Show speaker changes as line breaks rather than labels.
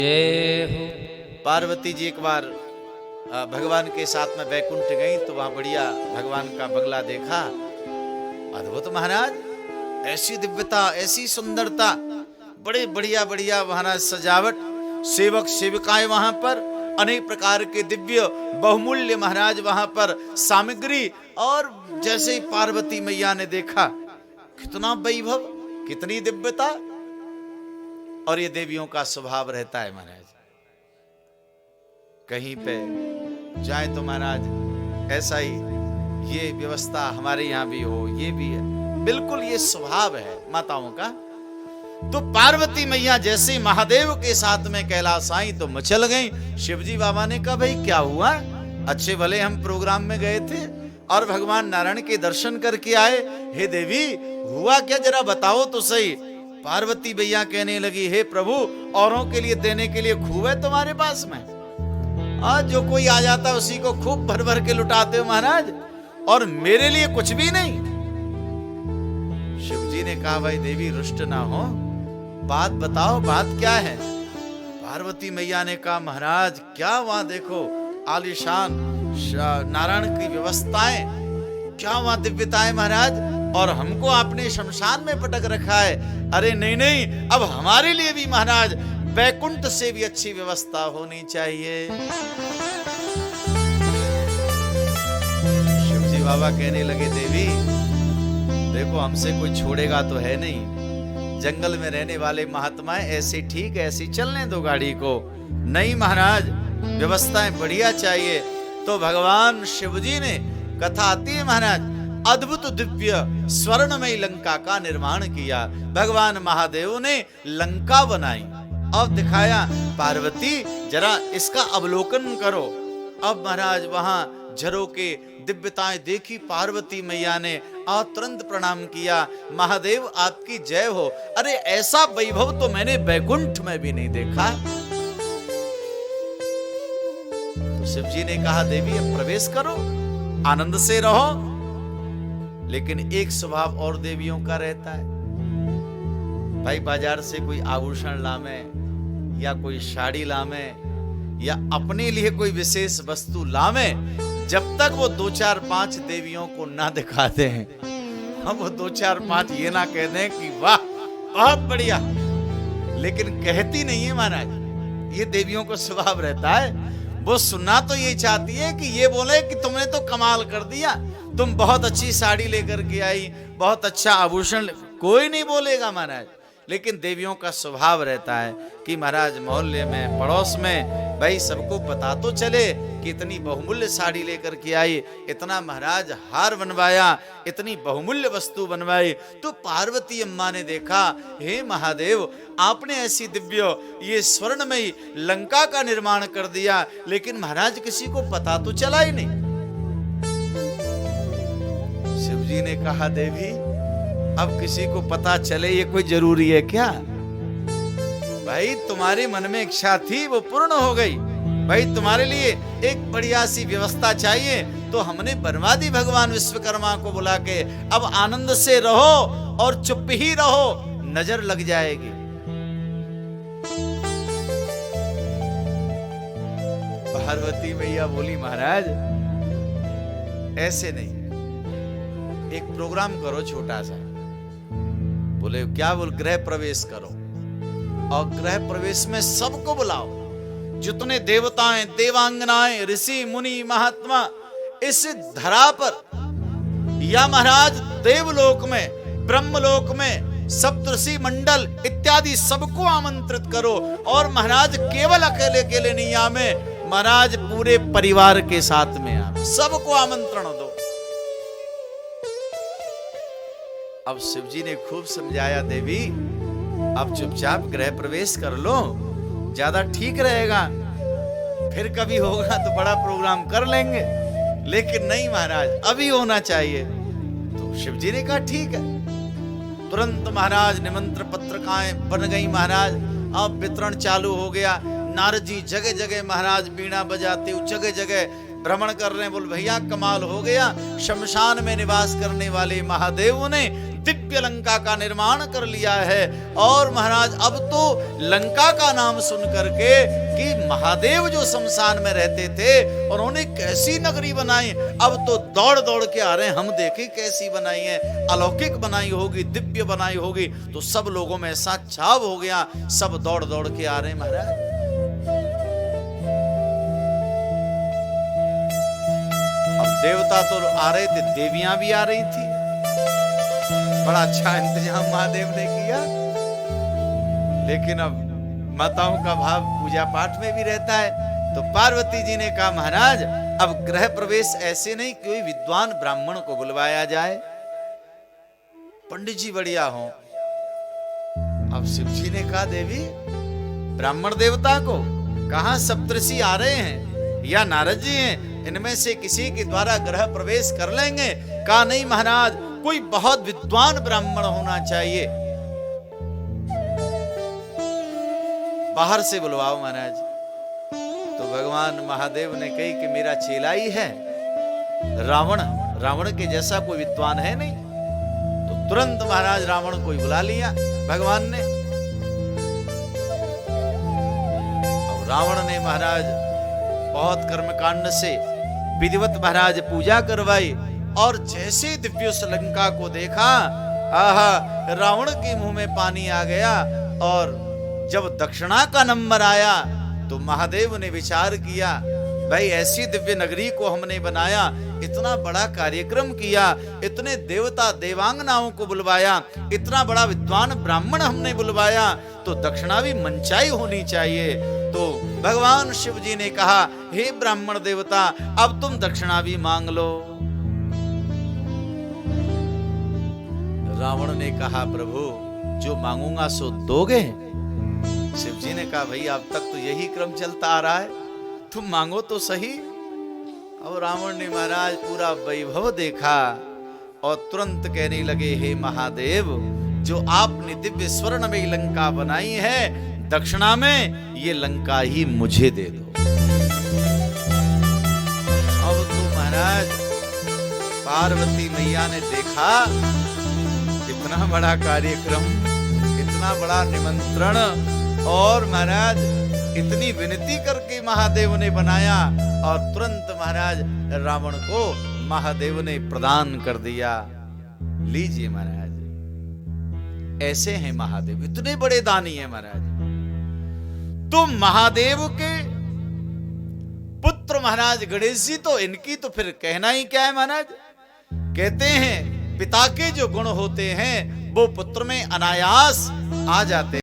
जय हो।
पार्वती जी एक बार भगवान के साथ में बैकुंठ गई तो वहां बढ़िया भगवान का बंगला देखा। अद्भुत महाराज, ऐसी दिव्यता, ऐसी सुंदरता, बड़े बढ़िया बढ़िया महाराज सजावट, सेवक सेविकाएं वहां पर, अनेक प्रकार के दिव्य बहुमूल्य महाराज वहां पर सामग्री। और जैसे ही पार्वती मैया ने देखा, कितना वैभव, कितनी दिव्यता। और ये देवियों का स्वभाव रहता है महाराज, कहीं पे जाए तो महाराज ऐसा ही ये व्यवस्था हमारे यहाँ भी हो, ये भी है, बिल्कुल ये स्वभाव है माताओं का। तो पार्वती मैया जैसे महादेव के साथ में कैलाश आई तो मचल गई। शिवजी बाबा ने कहा, भाई क्या हुआ? अच्छे भले हम प्रोग्राम में गए थे और भगवान नारायण के दर्शन करके आए, हे देवी हुआ क्या, जरा बताओ तो सही। पार्वती मैया कहने लगी, हे प्रभु, औरों के लिए देने के लिए खूब है तुम्हारे पास में, आज जो कोई आ जाता उसी को खूब भर भर के लुटाते हो महाराज, और मेरे लिए कुछ भी नहीं। शिवजी ने कहा, भाई देवी रुष्ट ना हो, बात बताओ, बात क्या है? पार्वती मैया ने कहा, महाराज क्या वहां देखो आलीशान नारायण की व्यवस्थाएं, क्या वहां दिव्यताएं महाराज, और हमको आपने शमशान में पटक रखा है। अरे नहीं नहीं, अब हमारे लिए भी महाराज बैकुंठ से भी अच्छी व्यवस्था होनी चाहिए। शिवजी बाबा कहने लगे, देवी देखो हमसे कोई छोड़ेगा तो है नहीं, जंगल में रहने वाले महात्माएं ऐसे ठीक है, ऐसी चलने दो गाड़ी को। नहीं महाराज, व्यवस्थाएं बढ़िया चाहिए। तो भगवान शिवजी ने, कथा आती है महाराज, अद्भुत दिव्य स्वर्णमयी लंका का निर्माण किया। भगवान महादेव ने लंका बनाई और दिखाया, पार्वती जरा इसका अवलोकन करो। अब महाराज वहां झरों के दिव्यताएं देखी पार्वती मैया ने और तुरंत प्रणाम किया, महादेव आपकी जय हो। अरे ऐसा वैभव तो मैंने बैकुंठ में भी नहीं देखा। तो शिवजी ने कहा, देवी अब प्रवेश करो, आनंद से रहो। लेकिन एक स्वभाव और देवियों का रहता है, भाई बाजार से कोई आभूषण लामे या कोई साड़ी लामे या अपने लिए कोई विशेष वस्तु लामे, जब तक वो 2-4-5 देवियों को ना दिखाते हैं, हम वो 2-4-5 ये ना कह दें कि वाह बहुत बढ़िया, लेकिन कहती नहीं है महाराज। ये देवियों को स्वभाव रहता है, वो सुनना तो ये चाहती है कि ये बोले कि तुमने तो कमाल कर दिया, तुम बहुत अच्छी साड़ी लेकर के आई, बहुत अच्छा आभूषण। कोई नहीं बोलेगा महाराज, लेकिन देवियों का स्वभाव रहता है कि महाराज मोहल्ले में, पड़ोस में, भाई सबको पता तो चले कि इतनी बहुमूल्य साड़ी लेकर के आई, इतना महाराज हार बनवाया, इतनी बहुमूल्य वस्तु बनवाई। तो पार्वती अम्मा ने देखा, हे महादेव आपने ऐसी दिव्य ये स्वर्णमयी लंका का निर्माण कर दिया, लेकिन महाराज किसी को पता तो चला ही नहीं। शिवजी ने कहा, देवी अब किसी को पता चले ये कोई जरूरी है क्या? भाई तुम्हारे मन में इच्छा थी वो पूर्ण हो गई। भाई तुम्हारे लिए एक बढ़िया सी व्यवस्था चाहिए तो हमने बनवा दी भगवान विश्वकर्मा को बुला के। अब आनंद से रहो और चुप ही रहो, नजर लग जाएगी। पार्वती मैया बोली, महाराज ऐसे नहीं, एक प्रोग्राम करो छोटा सा। बोले क्या? बोल गृह प्रवेश करो, और गृह प्रवेश में सबको बुलाओ, जितने देवताएं, देवांगनाएं, ऋषि मुनि महात्मा इस धरा पर या महाराज देवलोक में, ब्रह्मलोक में, सप्तऋषि मंडल इत्यादि सबको आमंत्रित करो। और महाराज केवल अकेले अकेले नहीं आवे, महाराज पूरे परिवार के साथ में आवे, सबको आमंत्रण दो। अब शिवजी ने खूब समझाया, देवी अब चुपचाप गृह प्रवेश कर लो, ज्यादा ठीक रहेगा, फिर कभी होगा तो बड़ा प्रोग्राम कर लेंगे, लेकिन नहीं महाराज अभी होना चाहिए। तो शिवजी ने कहा ठीक है। तुरंत महाराज निमंत्रण पत्रिकाएं बन गई महाराज, अब वितरण चालू हो गया। नारद जी जगह जगह महाराज बीणा बजाते हुए जगह जगह भ्रमण कर रहे हैं। बोल भैया कमाल हो गया, शमशान में निवास करने वाले महादेव ने दिव्य लंका का निर्माण कर लिया है। और महाराज अब तो लंका का नाम सुन करके कि महादेव जो शमशान में रहते थे उन्होंने कैसी नगरी बनाई, अब तो दौड़ दौड़ के आ रहे हैं, हम देखें कैसी बनाई है, अलौकिक बनाई होगी, दिव्य बनाई होगी। तो सब लोगों में ऐसा छाव हो गया, सब दौड़ दौड़ के आ रहे हैं महाराज। अब देवता तो आ रहे थे, देवियां भी आ रही थी। बड़ा अच्छा इंतजाम महादेव ने किया। लेकिन अब माताओं का भाव पूजा पाठ में भी रहता है, तो पार्वती जी ने कहा महाराज अब गृह प्रवेश ऐसे नहीं, कोई विद्वान ब्राह्मण को बुलवाया जाए, पंडित जी बढ़िया हो। अब शिव जी ने कहा देवी ब्राह्मण देवता को कहां, सप्तऋषि आ रहे हैं या नारद जी हैं, इनमें से किसी के द्वारा गृह प्रवेश कर लेंगे। कहा नहीं महाराज, कोई बहुत विद्वान ब्राह्मण होना चाहिए, बाहर से बुलवाओ महाराज। तो भगवान महादेव ने कही कि मेरा चेला ही है रावण, रावण के जैसा कोई विद्वान है नहीं। तो तुरंत महाराज रावण को ही बुला लिया भगवान ने। और रावण ने महाराज बहुत कर्मकांड से विधिवत महाराज पूजा करवाई, और जैसे दिव्य लंका को देखा, आहा, रावण के मुंह में पानी आ गया। और जब दक्षिणा का नंबर आया तो महादेव ने विचार किया, भाई ऐसी दिव्य नगरी को हमने बनाया, इतना बड़ा कार्यक्रम किया, इतने देवता देवांगनाओं को बुलवाया, इतना बड़ा विद्वान ब्राह्मण हमने बुलवाया, तो दक्षिणा भी मनचाई होनी चाहिए। तो भगवान शिव जी ने कहा हे ब्राह्मण देवता, अब तुम दक्षिणा भी मांग लो। रावण ने कहा प्रभु जो मांगूंगा सो दोगे? शिव जी ने कहा भाई अब तक तो यही क्रम चलता आ रहा है, तुम मांगो तो सही। और रावण ने महाराज पूरा वैभव देखा और तुरंत कहने लगे हे महादेव, जो आपने दिव्य स्वर्ण में लंका बनाई है, दक्षिणा में ये लंका ही मुझे दे दो। अब तो महाराज पार्वती मैया ने देखा इतना बड़ा कार्यक्रम, इतना बड़ा निमंत्रण, और महाराज इतनी विनती करके महादेव ने बनाया, और तुरंत महाराज रावण को महादेव ने प्रदान कर दिया। लीजिए महाराज, ऐसे हैं महादेव, इतने बड़े दानी हैं महाराज। तो महादेव के पुत्र महाराज गणेश जी, तो इनकी तो फिर कहना ही क्या है महाराज। कहते हैं पिता के जो गुण होते हैं वो पुत्र में अनायास आ जाते हैं।